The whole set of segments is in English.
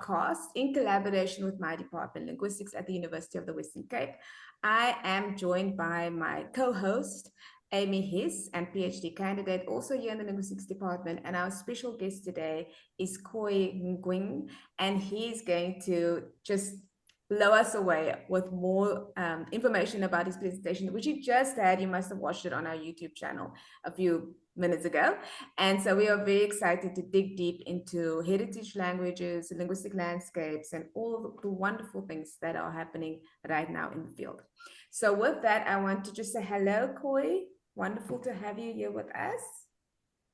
podcast in collaboration with my department, Linguistics at the University of the Western Cape. I am joined by my co-host, Amy Hiss, and PhD candidate, also here in the Linguistics department. And our special guest today is Khoi Nguyen, and he's going to just blow us away with more information about his presentation, which he just had. You must have watched it on our YouTube channel a few minutes ago. And so we are very excited to dig deep into heritage languages, linguistic landscapes, and all of the wonderful things that are happening right now in the field. So with that, I want to just say hello, Khoi. Wonderful to have you here with us.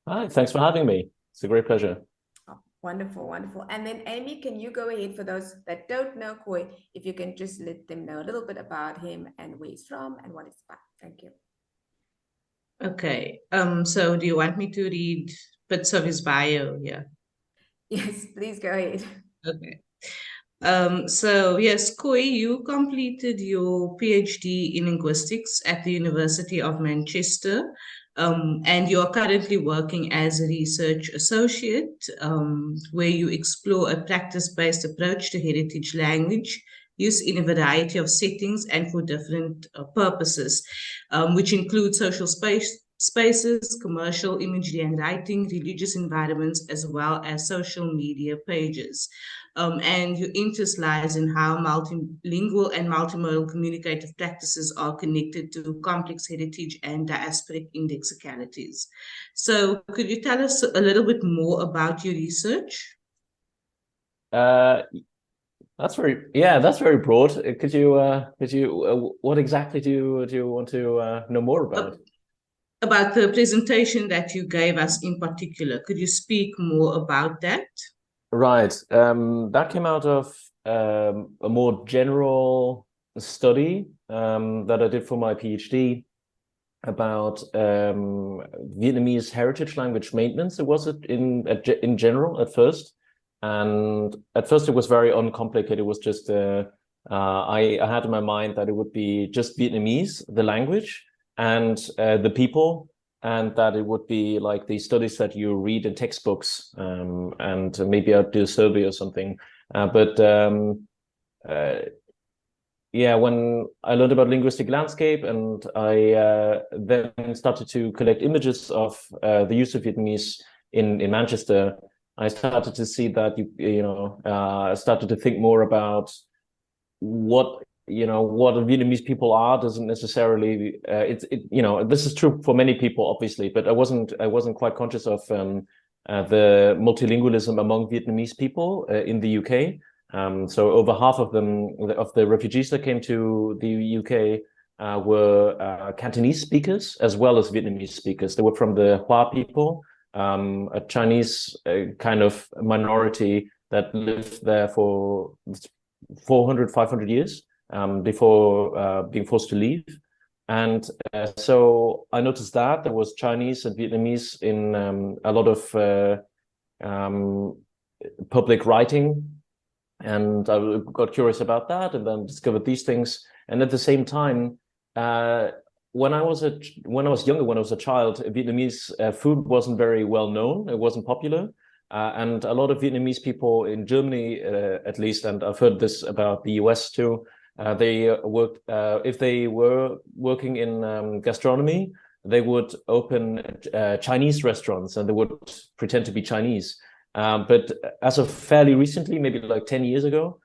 Hi, thanks for having me. It's a great pleasure. Oh, wonderful, wonderful. And then Amy, can you go ahead for those that don't know Khoi, if you can just let them know a little bit about him and where he's from and what it's about. Thank you. Okay. So do you want me to read bits of his bio here? Yes, please go ahead. Okay. So yes, Khoi, you completed your PhD in linguistics at the University of Manchester, and you are currently working as a research associate, where you explore a practice-based approach to heritage language use in a variety of settings and for different purposes, which include social spaces, commercial imagery and writing, religious environments, as well as social media pages. And your interest lies in how multilingual and multimodal communicative practices are connected to complex heritage and diasporic indexicalities. So could you tell us a little bit more about your research? That's very broad. Could you, what exactly do you want to know more about? About the presentation that you gave us in particular. Could you speak more about that? Right. That came out of a more general study that I did for my PhD about Vietnamese heritage language maintenance. It was in general at first, and at first it was very uncomplicated. It was just I had in my mind that it would be just Vietnamese, the language, and the people, and that it would be like the studies that you read in textbooks, and maybe I'd do a survey or something. Yeah, when I learned about linguistic landscape and I then started to collect images of the use of Vietnamese in Manchester, I started to see that I started to think more about what Vietnamese people are doesn't necessarily this is true for many people, obviously, but I wasn't quite conscious of the multilingualism among Vietnamese people in the UK. So over half of the refugees that came to the UK were Cantonese speakers as well as Vietnamese speakers. They were from the Hoa people, a Chinese kind of minority that lived there for 400, 500 years. Before being forced to leave. And so I noticed that there was Chinese and Vietnamese in a lot of public writing. And I got curious about that and then discovered these things. And at the same time, when I was younger, when I was a child, Vietnamese food wasn't very well known. It wasn't popular. And a lot of Vietnamese people in Germany, at least, and I've heard this about the US too, they worked, if they were working in gastronomy, they would open Chinese restaurants and they would pretend to be Chinese. But as of fairly recently, maybe like 10 years ago,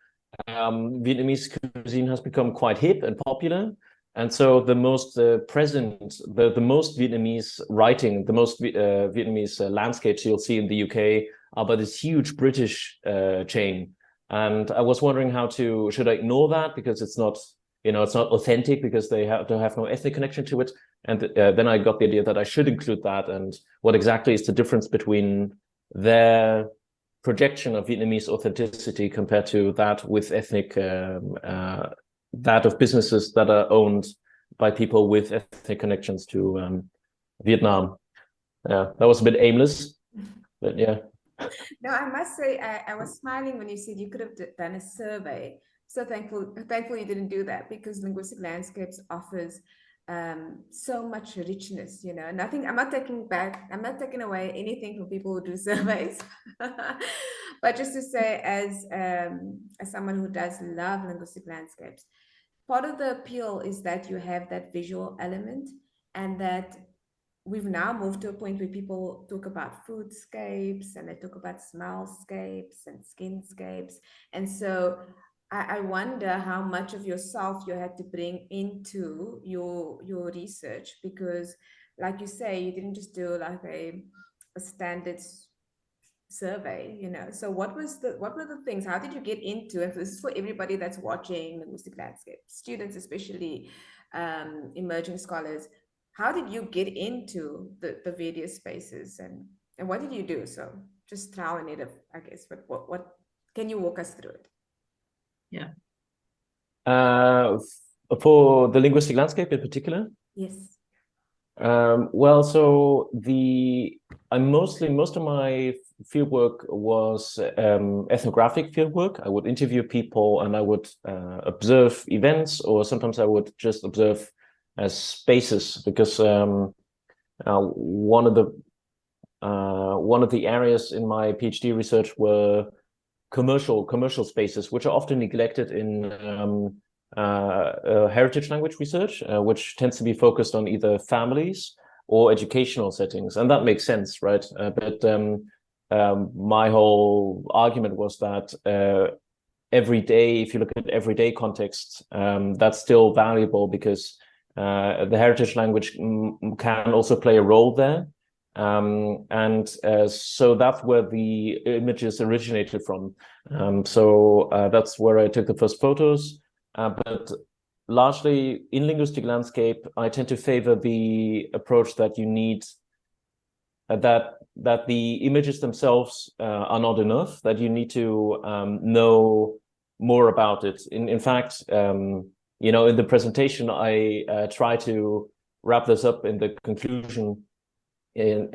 Vietnamese cuisine has become quite hip and popular. And so the most present, the most Vietnamese writing, the most Vietnamese landscapes you'll see in the UK are by this huge British chain. And I was wondering should I ignore that because it's not authentic because they don't have no ethnic connection to it. And then I got the idea that I should include that and what exactly is the difference between their projection of Vietnamese authenticity compared to that with ethnic, that of businesses that are owned by people with ethnic connections to Vietnam. Yeah, that was a bit aimless, but yeah. No, I must say, I was smiling when you said you could have done a survey. So thankful you didn't do that, because Linguistic Landscapes offers so much richness, I'm not taking away anything from people who do surveys. But But just to say, as someone who does love linguistic landscapes, part of the appeal is that you have that visual element, and that we've now moved to a point where people talk about foodscapes and they talk about smellscapes and skinscapes. And so I wonder how much of yourself you had to bring into your research, because like you say, you didn't just do like a standard survey, you know. So what were the things, how did you get into, and this is for everybody that's watching linguistic landscape, students especially, emerging scholars, how did you get into the various spaces, and what did you do? So just trial and error, I guess, but what can you walk us through it? Yeah. For the linguistic landscape in particular? Yes. Well, so most of my fieldwork was ethnographic fieldwork. I would interview people and I would observe events, or sometimes I would just observe spaces, because one of the areas in my PhD research were commercial spaces, which are often neglected in heritage language research, which tends to be focused on either families or educational settings, and that makes sense, right? But my whole argument was that everyday, if you look at everyday contexts, that's still valuable, because the heritage language can also play a role there. So that's where the images originated from. So that's where I took the first photos. But largely in linguistic landscape, I tend to favor the approach that you need, that the images themselves are not enough, that you need to know more about it. In fact, you know, in the presentation, I try to wrap this up in the conclusion. In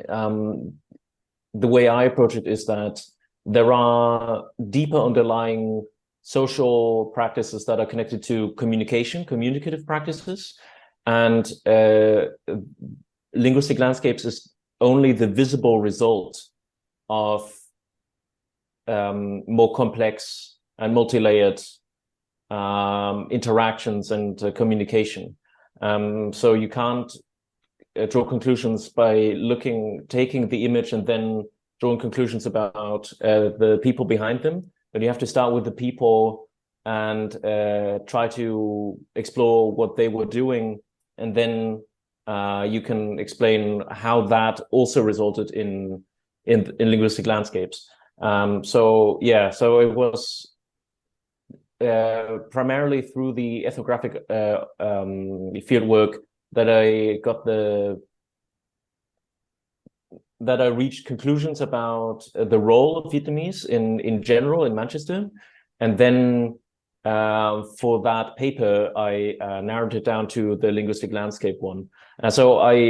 the way I approach it is that there are deeper underlying social practices that are connected to communicative practices, and linguistic landscapes is only the visible result of more complex and multi-layered interactions and communication. So you can't draw conclusions by taking the image and then drawing conclusions about the people behind them. But you have to start with the people and try to explore what they were doing, and then you can explain how that also resulted in linguistic landscapes. So it was primarily through the ethnographic fieldwork that I reached conclusions about the role of Vietnamese in general in Manchester. And then for that paper, I narrowed it down to the linguistic landscape one. So I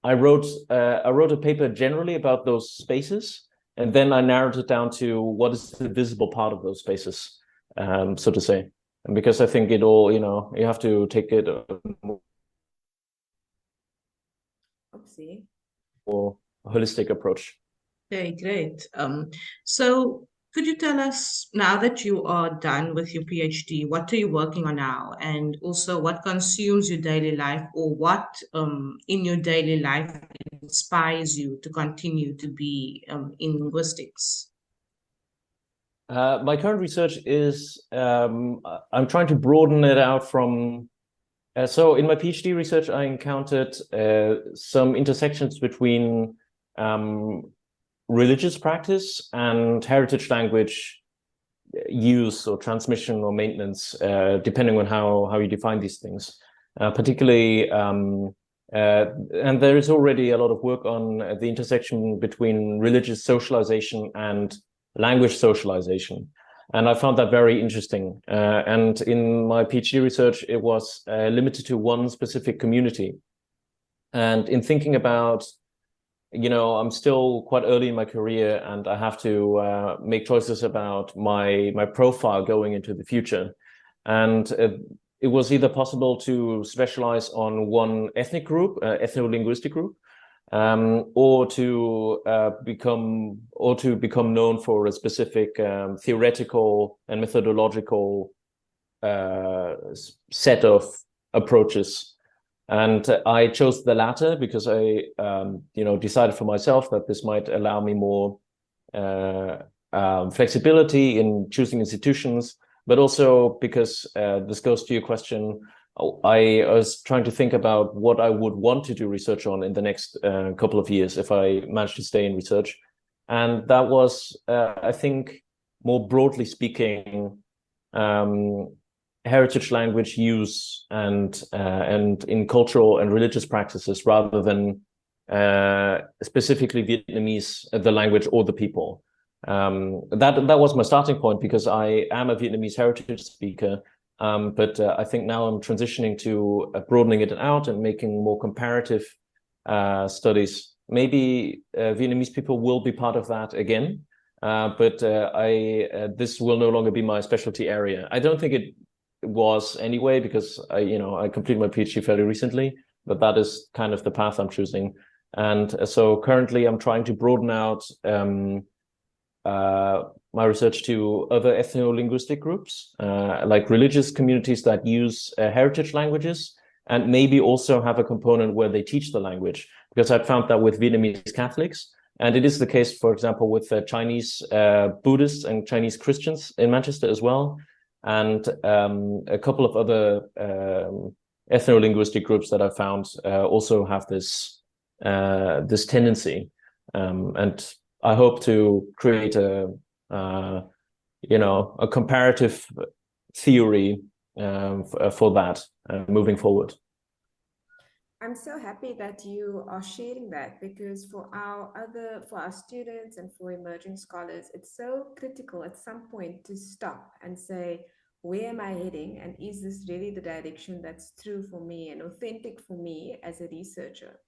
wrote a paper generally about those spaces, and then I narrowed it down to what is the visible part of those spaces, so to say. And because I think it all, you know, you have to take it more holistic approach. Okay, great. So could you tell us, now that you are done with your PhD, what are you working on now? And also what consumes your daily life, or what in your daily life inspires you to continue to be in linguistics? My current research is, I'm trying to broaden it out from, so in my PhD research, I encountered some intersections between religious practice and heritage language use or transmission or maintenance, depending on how you define these things. Particularly, and there is already a lot of work on the intersection between religious socialization and language socialization. And I found that very interesting. And in my PhD research, it was limited to one specific community. And in thinking about, you know, I'm still quite early in my career, and I have to make choices about my profile going into the future. And it was either possible to specialize on one ethnic group, ethno-linguistic group, or to become known for a specific theoretical and methodological set of approaches. And I chose the latter because I, decided for myself that this might allow me more flexibility in choosing institutions, but also because this goes to your question. I was trying to think about what I would want to do research on in the next couple of years if I managed to stay in research. And that was, I think, more broadly speaking, heritage language use and in cultural and religious practices rather than specifically Vietnamese, the language or the people. That was my starting point because I am a Vietnamese heritage speaker. But I think now I'm transitioning to broadening it out and making more comparative studies. Maybe Vietnamese people will be part of that again, but this will no longer be my specialty area. I don't think it was anyway because I completed my PhD fairly recently, but that is kind of the path I'm choosing. And so currently I'm trying to broaden out my research to other ethno-linguistic groups, like religious communities that use heritage languages, and maybe also have a component where they teach the language. Because I've found that with Vietnamese Catholics, and it is the case, for example, with Chinese Buddhists and Chinese Christians in Manchester as well, and a couple of other ethno-linguistic groups that I've found also have this tendency, and I hope to create a comparative theory for that moving forward. I'm so happy that you are sharing that because for our students and for emerging scholars, it's so critical at some point to stop and say, where am I heading? And is this really the direction that's true for me and authentic for me as a researcher?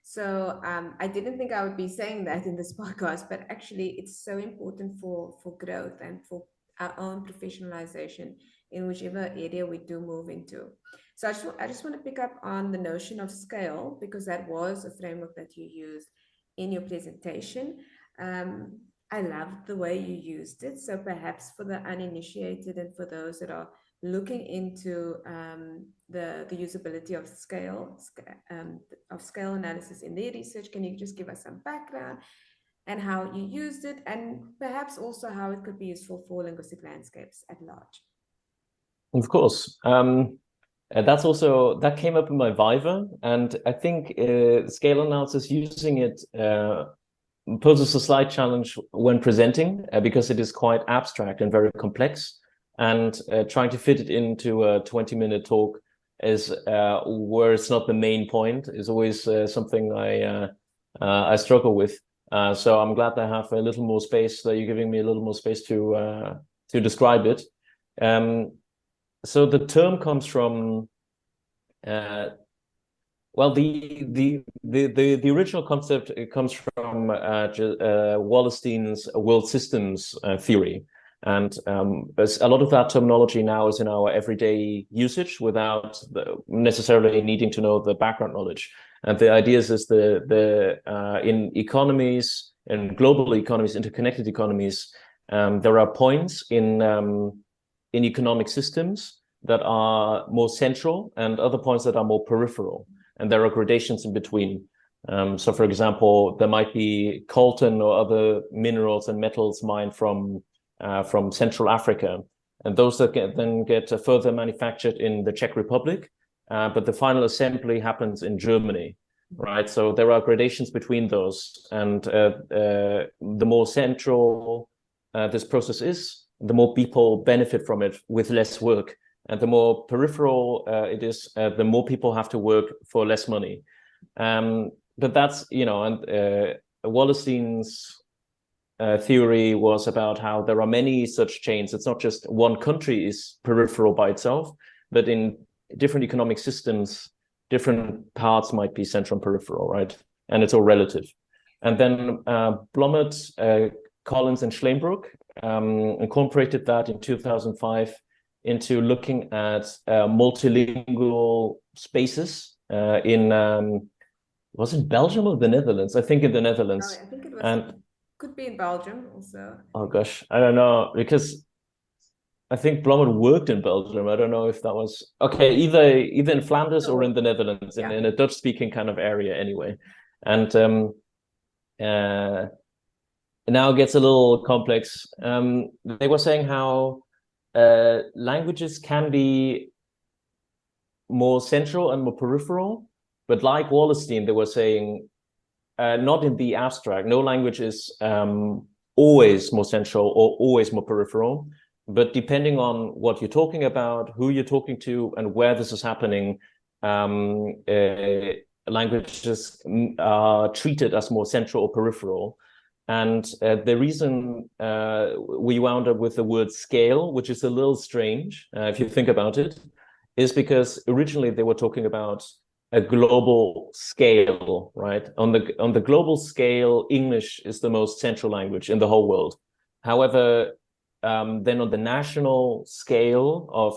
So I didn't think I would be saying that in this podcast, but actually it's so important for growth and for our own professionalization in whichever area we do move into. So I just want to pick up on the notion of scale because that was a framework that you used in your presentation. I loved the way you used it. So perhaps for the uninitiated and for those that are looking into the usability of scale analysis in their research, can you just give us some background and how you used it, and perhaps also how it could be useful for linguistic landscapes at large? Of course. That came up in my Viva, and I think scale analysis using it poses a slight challenge when presenting because it is quite abstract and very complex. And trying to fit it into a 20-minute talk is where it's not the main point is always something I struggle with. So I'm glad I have a little more space, that you're giving me a little more space to describe it. So the term comes from the original concept, it comes from Wallerstein's world systems theory. And a lot of that terminology now is in our everyday usage without necessarily needing to know the background knowledge. And the idea is in economies, in global economies, interconnected economies, there are points in economic systems that are more central and other points that are more peripheral. And there are gradations in between. So, for example, there might be coltan or other minerals and metals mined from Central Africa, and those that get further manufactured in the Czech Republic, but the final assembly happens in Germany, right? So there are gradations between those, and the more central this process is, the more people benefit from it with less work, and the more peripheral it is, the more people have to work for less money. But that's, and Wallerstein's theory was about how there are many such chains. It's not just one country is peripheral by itself, but in different economic systems, different parts might be central and peripheral, right? And it's all relative. And then Blommet, Collins, and Schlembrook incorporated that in 2005 into looking at multilingual spaces in was it Belgium or the Netherlands? I think in the Netherlands. I think it was, And could be in Belgium also. oh gosh, I don't know, because I think Blommet worked in Belgium. I don't know if that was okay, either in Flanders or in the Netherlands, Yeah. in a Dutch-speaking kind of area anyway. And now it gets a little complex. They were saying how languages can be more central and more peripheral, but like Wallerstein, they were saying not in the abstract. No language is always more central or always more peripheral, but depending on what you're talking about, who you're talking to, and where this is happening, languages are treated as more central or peripheral. And the reason we wound up with the word scale, which is a little strange if you think about it, is because originally they were talking about a global scale, right? On the global scale, English is the most central language in the whole world. However, then on the national scale of,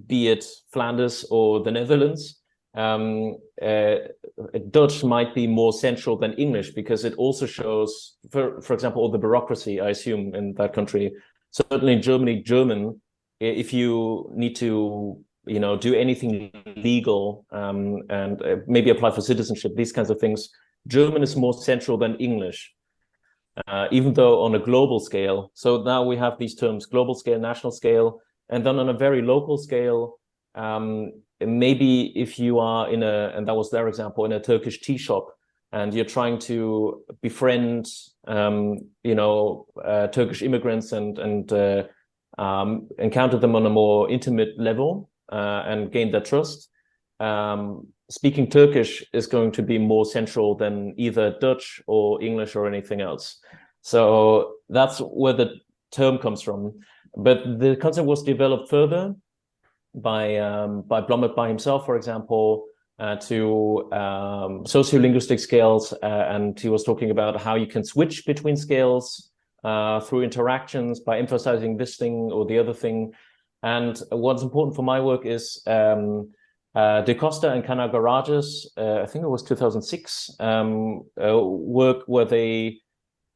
be it Flanders or the Netherlands, Dutch might be more central than English because it also shows, for example, all the bureaucracy, I assume, in that country. Certainly in Germany, German, if you need to, do anything legal and maybe apply for citizenship, these kinds of things, German is more central than English, even though on a global scale. So now we have these terms, global scale, national scale, and then on a very local scale, maybe if you are and that was their example, in a Turkish tea shop, and you're trying to befriend, Turkish immigrants and encounter them on a more intimate level and gain their trust. Speaking Turkish is going to be more central than either Dutch or English or anything else. So that's where the term comes from. But the concept was developed further by Blommet by himself, for example, to sociolinguistic scales, and he was talking about how you can switch between scales through interactions by emphasizing this thing or the other thing. And what's important for my work is De Costa and Canagarages, I think it was 2006, work where they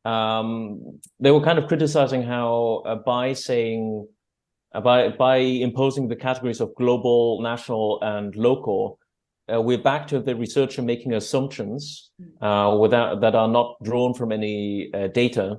were kind of criticizing how by imposing the categories of global, national, and local, we're back to the researcher making assumptions that are not drawn from any data.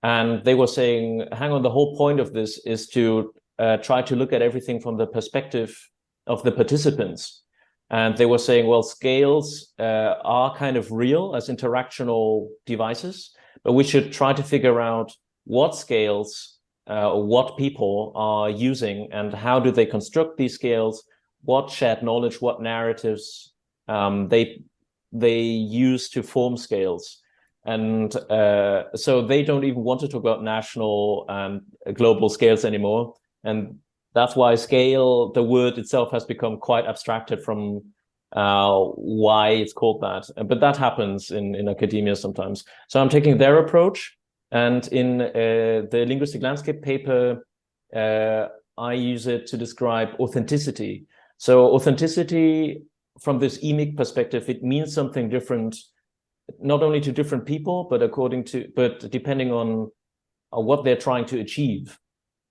And they were saying, hang on, the whole point of this is to try to look at everything from the perspective of the participants. And they were saying, well, scales are kind of real as interactional devices, but we should try to figure out what scales what people are using and how do they construct these scales, what shared knowledge, what narratives they use to form scales. And so they don't even want to talk about national and global scales anymore. And that's why scale, the word itself, has become quite abstracted from why it's called that. But that happens in academia sometimes. So I'm taking their approach. And in the linguistic landscape paper, I use it to describe authenticity. So authenticity, from this emic perspective, it means something different, not only to different people, but depending on what they're trying to achieve.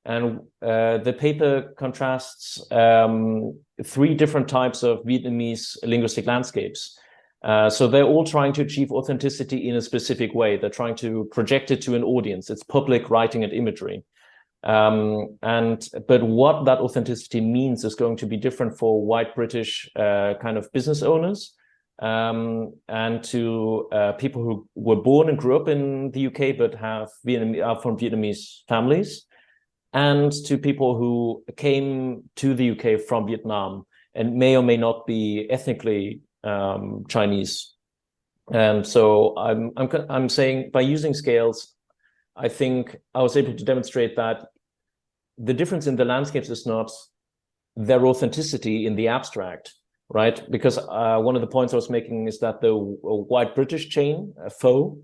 And the paper contrasts 3 different types of Vietnamese linguistic landscapes. So they're all trying to achieve authenticity in a specific way. They're trying to project it to an audience. It's public writing and imagery. But what that authenticity means is going to be different for white British kind of business owners and to people who were born and grew up in the UK but are from Vietnamese families, and to people who came to the UK from Vietnam and may or may not be ethnically Chinese. And so I'm saying, by using scales, I think I was able to demonstrate that the difference in the landscapes is not their authenticity in the abstract, right? Because one of the points I was making is that the white British chain, Pho,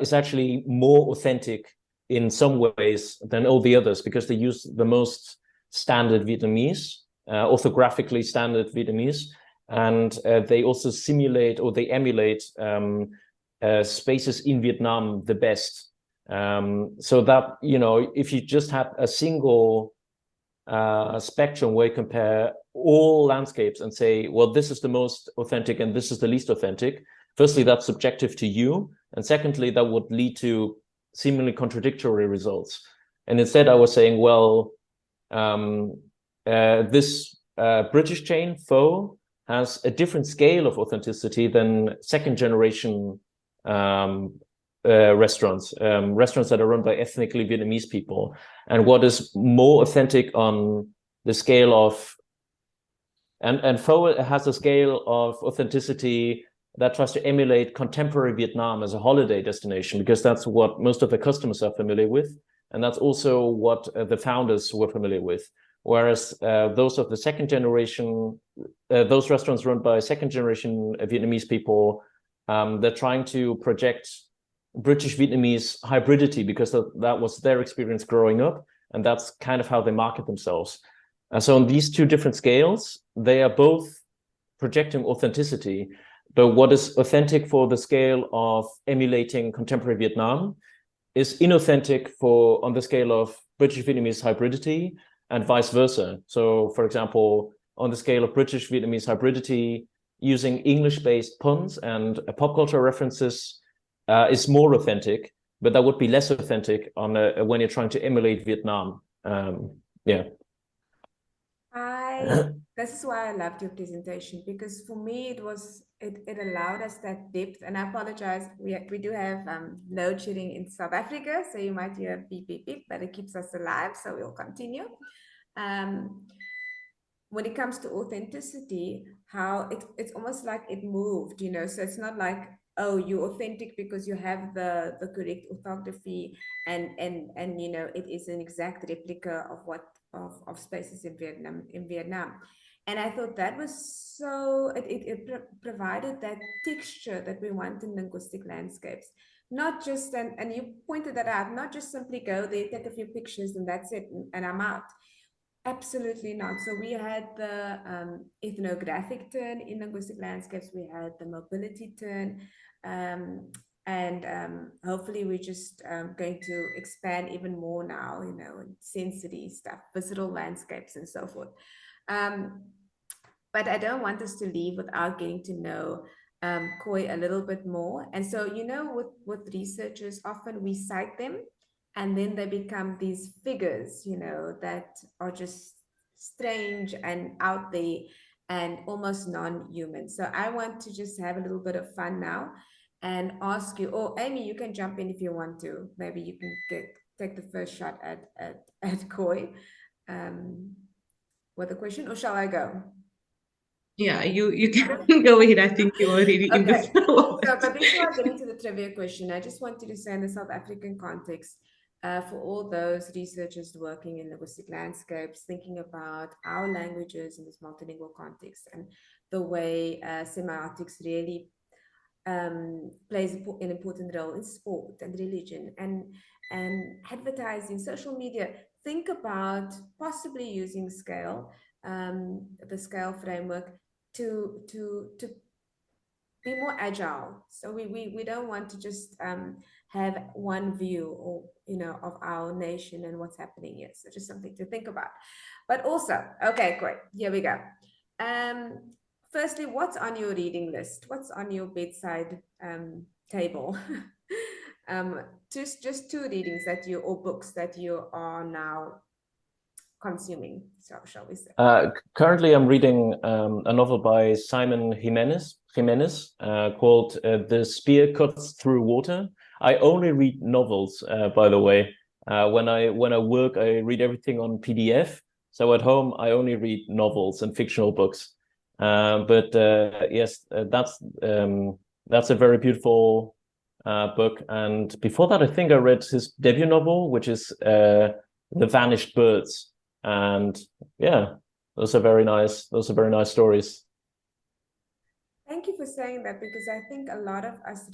is actually more authentic in some ways than all the others, because they use the most standard Vietnamese, orthographically standard Vietnamese. and they also simulate, or they emulate spaces in Vietnam the best. So that, you know, if you just have a single spectrum where you compare all landscapes and say, well, this is the most authentic and this is the least authentic, firstly, that's subjective to you. And secondly, that would lead to seemingly contradictory results. And instead, I was saying, well, this British chain, Pho, has a different scale of authenticity than second generation restaurants that are run by ethnically Vietnamese people. And what is more authentic on the scale of, and Pho has a scale of authenticity that tries to emulate contemporary Vietnam as a holiday destination, because that's what most of the customers are familiar with. And that's also what the founders were familiar with. Whereas those of the second generation, those restaurants run by second generation Vietnamese people, they're trying to project British Vietnamese hybridity, because that was their experience growing up. And that's kind of how they market themselves. And so on these two different scales, they are both projecting authenticity. But what is authentic for the scale of emulating contemporary Vietnam is inauthentic on the scale of British Vietnamese hybridity, and vice versa. So, for example, on the scale of British Vietnamese hybridity, using English-based puns and pop culture references is more authentic, but that would be less authentic when you're trying to emulate Vietnam. Yeah. This is why I loved your presentation, because for me it allowed us that depth. And I apologize, we do have load shedding in South Africa, so you might hear beep beep beep, but it keeps us alive, so we'll continue. When it comes to authenticity, how it's almost like it moved, you know. So it's not like, oh, you're authentic because you have the correct orthography, and you know, it is an exact replica of what of spaces in Vietnam. And I thought that was so, it provided that texture that we want in linguistic landscapes. Not just, and you pointed that out, not just simply go there, take a few pictures and that's it, and I'm out. Absolutely not. So we had the ethnographic turn in linguistic landscapes, we had the mobility turn, and hopefully we're just going to expand even more now, you know, sensory stuff, visible landscapes and so forth. But I don't want us to leave without getting to know Khoi a little bit more. And so, you know, with researchers, often we cite them and then they become these figures, you know, that are just strange and out there and almost non-human. So I want to just have a little bit of fun now and ask you, or Amy, you can jump in if you want to. Maybe you can take the first shot at Khoi with a question, or shall I go? Yeah, you can go ahead. I think you're already in the Okay. flow. So, but before I get into the trivia question, I just wanted to say in the South African context, for all those researchers working in linguistic landscapes, thinking about our languages in this multilingual context and the way semiotics really plays an important role in sport and religion and advertising, social media. Think about possibly using scale, the scale framework to be more agile. So we don't want to just have one view, or you know, of our nation and what's happening here. So just something to think about. But also, okay, great. Here we go. Firstly, what's on your reading list? What's on your bedside table? Just two readings that you, or books that you are now consuming. So shall we say? Currently, I'm reading a novel by Simon Jimenez called "The Spear Cuts Through Water." I only read novels, by the way. When I work, I read everything on PDF. So at home, I only read novels and fictional books. But yes, that's a very beautiful book. And before that, I think I read his debut novel, which is "The Vanished Birds." And yeah, those are very nice stories. Thank you for saying that, because I think a lot of us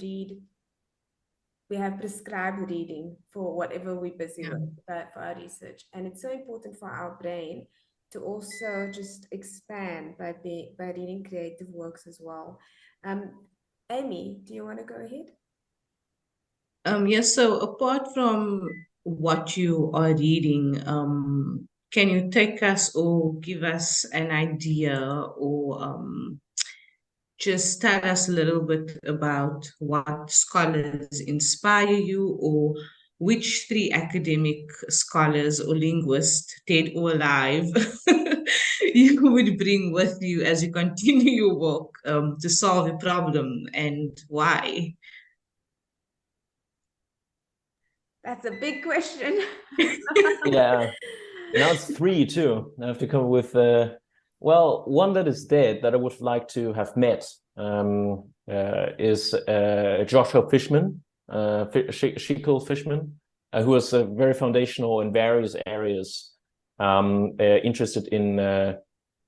we have prescribed reading for whatever we're busy with for our research. And it's so important for our brain to also just expand by reading creative works as well. Amy, do you want to go ahead? Yes, so apart from what you are reading, can you take us or give us an idea or just tell us a little bit about what scholars inspire you, or which three academic scholars or linguists, dead or alive, you would bring with you as you continue your work to solve a problem, and why? That's a big question. Yeah. Now it's three too. I have to come with well, one that is dead that I would like to have met is Joshua Fishman, Shekel Fishman, who was very foundational in various areas, interested in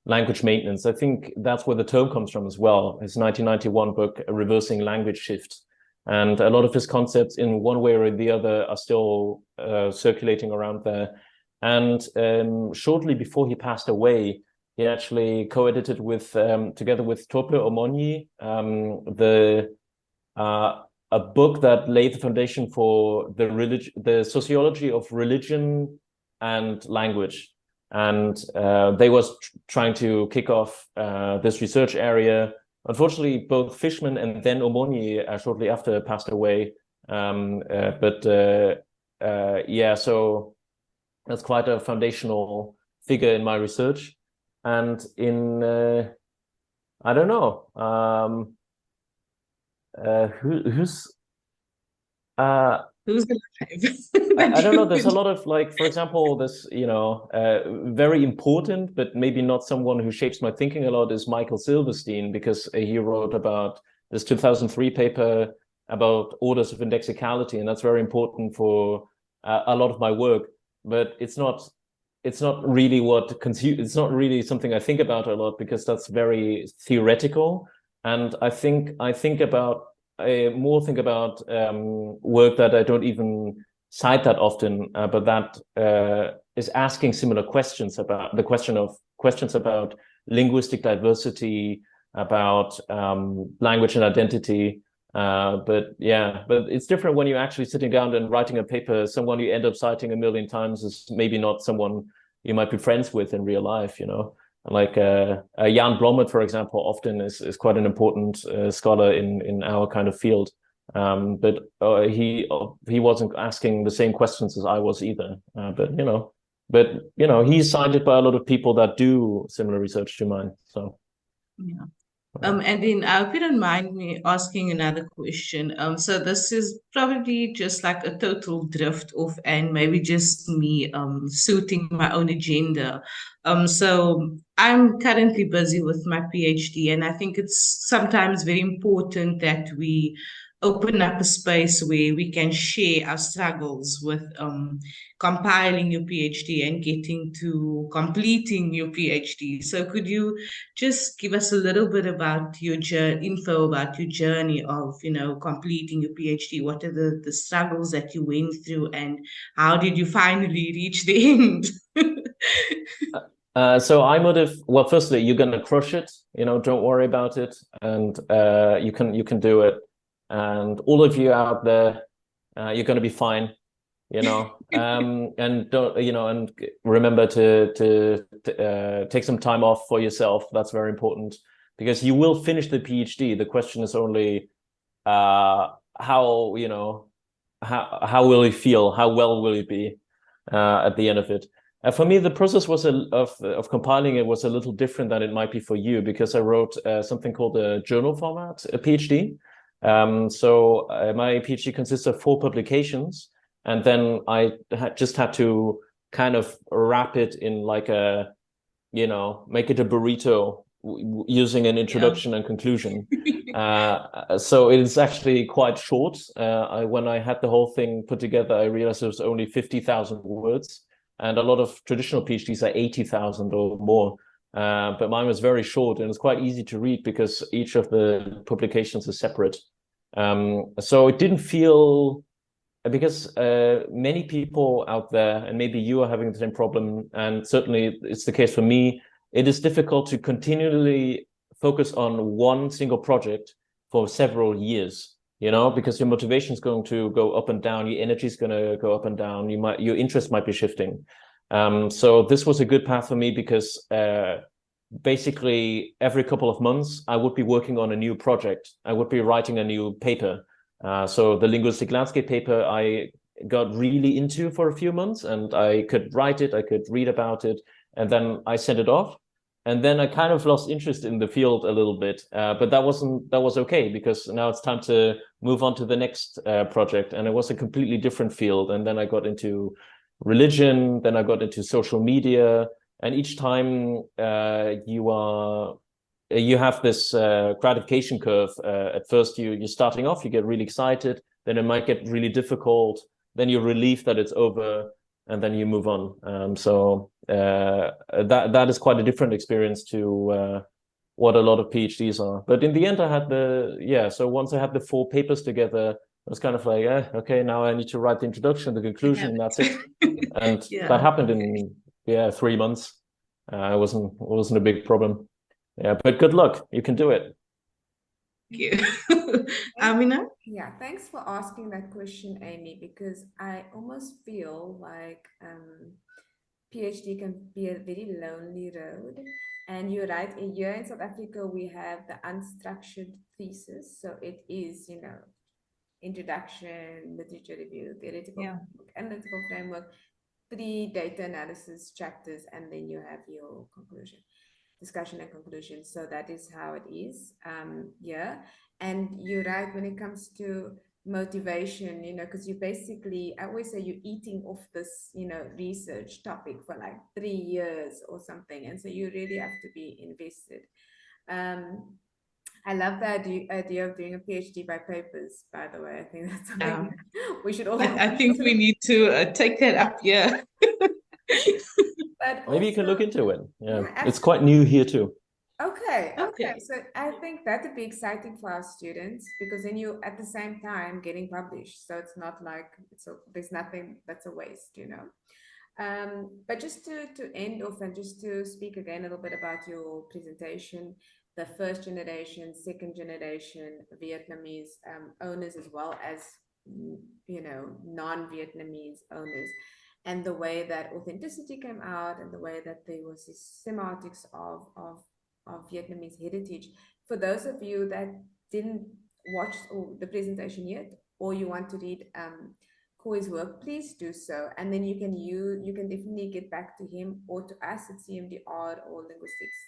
language maintenance. I think that's where the term comes from as well. His 1991 book, Reversing Language Shift. And a lot of his concepts in one way or the other are still circulating around there. And shortly before he passed away, he actually co-edited with together with Tope Omonyi a book that laid the foundation for the sociology of religion and language. And they was trying to kick off this research area. Unfortunately, both Fishman and then Omonyi shortly after passed away. Yeah, so that's quite a foundational figure in my research. And in, I don't know, who's alive? I don't know. There's a lot of, like, for example, this, very important, but maybe not someone who shapes my thinking a lot is Michael Silverstein, because he wrote about this 2003 paper about orders of indexicality, and that's very important for a lot of my work. But it's not really it's not really something I think about a lot, because that's very theoretical. And I more think about work that I don't even cite that often, but that is asking similar questions about the questions about linguistic diversity, about language and identity. But it's different when you're actually sitting down and writing a paper. Someone you end up citing a million times is maybe not someone you might be friends with in real life, Like Jan Blommet, for example, often is quite an important scholar in our kind of field. But he wasn't asking the same questions as I was either. He's cited by a lot of people that do similar research to mine. So yeah. And then I hope you don't mind me asking another question. So this is probably just like a total drift off and maybe just me suiting my own agenda. So I'm currently busy with my PhD, and I think it's sometimes very important that we open up a space where we can share our struggles with compiling your PhD and getting to completing your PhD. So could you just give us a little bit about your info about your journey of, completing your PhD? What are the struggles that you went through, and how did you finally reach the end? So I would have, well, firstly, you're gonna crush it, don't worry about it, and you can do it. And all of you out there, you're gonna be fine, and don't, and remember to take some time off for yourself. That's very important, because you will finish the PhD. The question is only how will you feel, how well will you be at the end of it. For me, the process was of compiling it was a little different than it might be for you, because I wrote something called a journal format, a PhD. So my PhD consists of 4 publications, and then I just had to kind of wrap it in like make it a burrito using an introduction and conclusion. So it's actually quite short. When I had the whole thing put together, I realized it was only 50,000 words. And a lot of traditional PhDs are 80,000 or more. But mine was very short, and it's quite easy to read because each of the publications is separate. So it didn't feel because many people out there, and maybe you are having the same problem, and certainly it's the case for me, it is difficult to continually focus on one single project for several years, you know, because your motivation is going to go up and down, your energy is going to go up and down, your interest might be shifting. So this was a good path for me because basically every couple of months I would be working on a new project. I would be writing a new paper. So the linguistic landscape paper I got really into for a few months, and I could write it, I could read about it, and then I sent it off. And then I kind of lost interest in the field a little bit, but that was okay, because now it's time to move on to the next project, and it was a completely different field. And then I got into religion, then I got into social media, and each time you have this gratification curve. At first, you're starting off, you get really excited, then it might get really difficult, then you're relieved that it's over, and then you move on. So that is quite a different experience to what a lot of PhDs are. But in the end, I had so once I had the 4 papers together, I was kind of like, okay, now I need to write the introduction, the conclusion, and that's it. And that happened in 3 months. It wasn't a big problem. Yeah, but good luck. You can do it. Thank you. Amiena? Yeah, thanks for asking that question, Amy, because I almost feel like PhD can be a very lonely road. And you're right, here in South Africa, we have the unstructured thesis. So it is, introduction, literature review, theoretical framework, analytical framework, 3 data analysis chapters, and then you have your conclusion, discussion and conclusion. So that is how it is. And you're right when it comes to motivation, because you basically, I always say you're eating off this, research topic for like 3 years or something. And so you really have to be invested. I love the idea of doing a PhD by papers, by the way. I think that's something we should all... I think we need to take that up, But maybe you can look into it. Yeah, it's quite new here too. Okay. So I think that would be exciting for our students, because then you at the same time getting published. So it's not like there's nothing that's a waste, But just to end off and just to speak again a little bit about your presentation, the first generation, second generation Vietnamese owners, as well as non-Vietnamese owners, and the way that authenticity came out, and the way that there was this semiotics of Vietnamese heritage. For those of you that didn't watch the presentation yet, or you want to read Khoi's work, please do so, and then you can definitely get back to him or to us at CMDR or linguistics,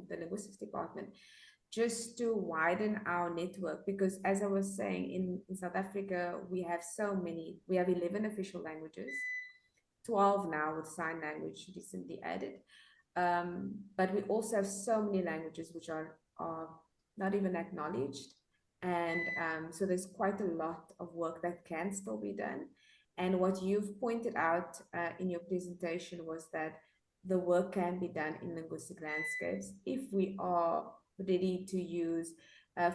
the linguistics department, just to widen our network. Because as I was saying, in South Africa, we have 11 official languages, 12 now with sign language recently added. But we also have so many languages which are not even acknowledged. And so there's quite a lot of work that can still be done. And what you've pointed out in your presentation was that the work can be done in linguistic landscapes if we are ready to use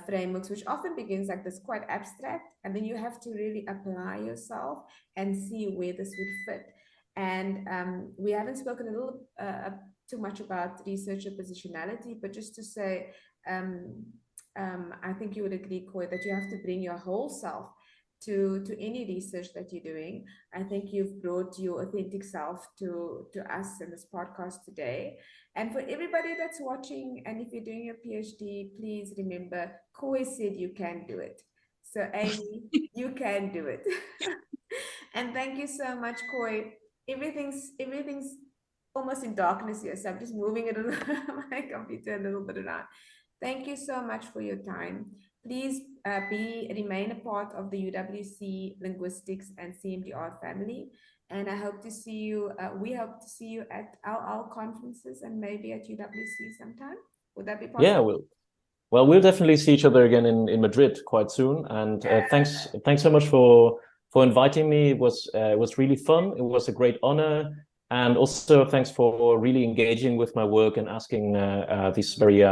frameworks, which often begins like this quite abstract, and then you have to really apply yourself and see where this would fit. And we haven't spoken a little too much about researcher positionality, but just to say, I think you would agree, Khoi, that you have to bring your whole self to any research that you're doing. I think you've brought your authentic self to us in this podcast today. And for everybody that's watching, and if you're doing your PhD, please remember, Khoi said you can do it. So Amy, you can do it. And thank you so much, Khoi. Everything's almost in darkness here, so I'm just moving it my computer a little bit around. Thank you so much for your time. Please remain a part of the UWC Linguistics and CMDR family. And I hope to see you, we hope to see you at our conferences and maybe at UWC sometime. Would that be possible? Yeah, we'll definitely see each other again in Madrid quite soon. And thanks so much for inviting me. It was really fun. It was a great honor. And also thanks for really engaging with my work and asking these very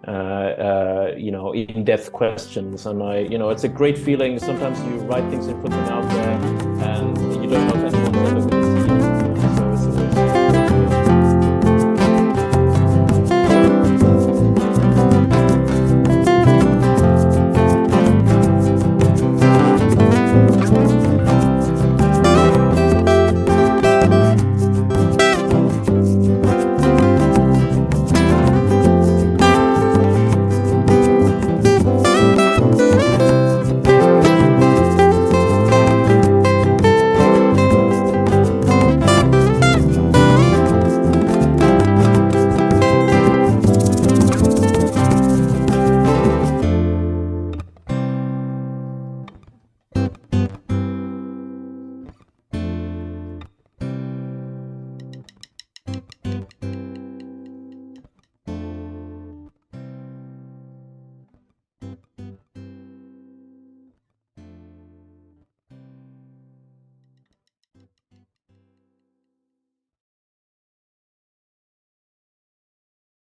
in-depth questions. And it's a great feeling. Sometimes you write things and put them out there, and you don't know if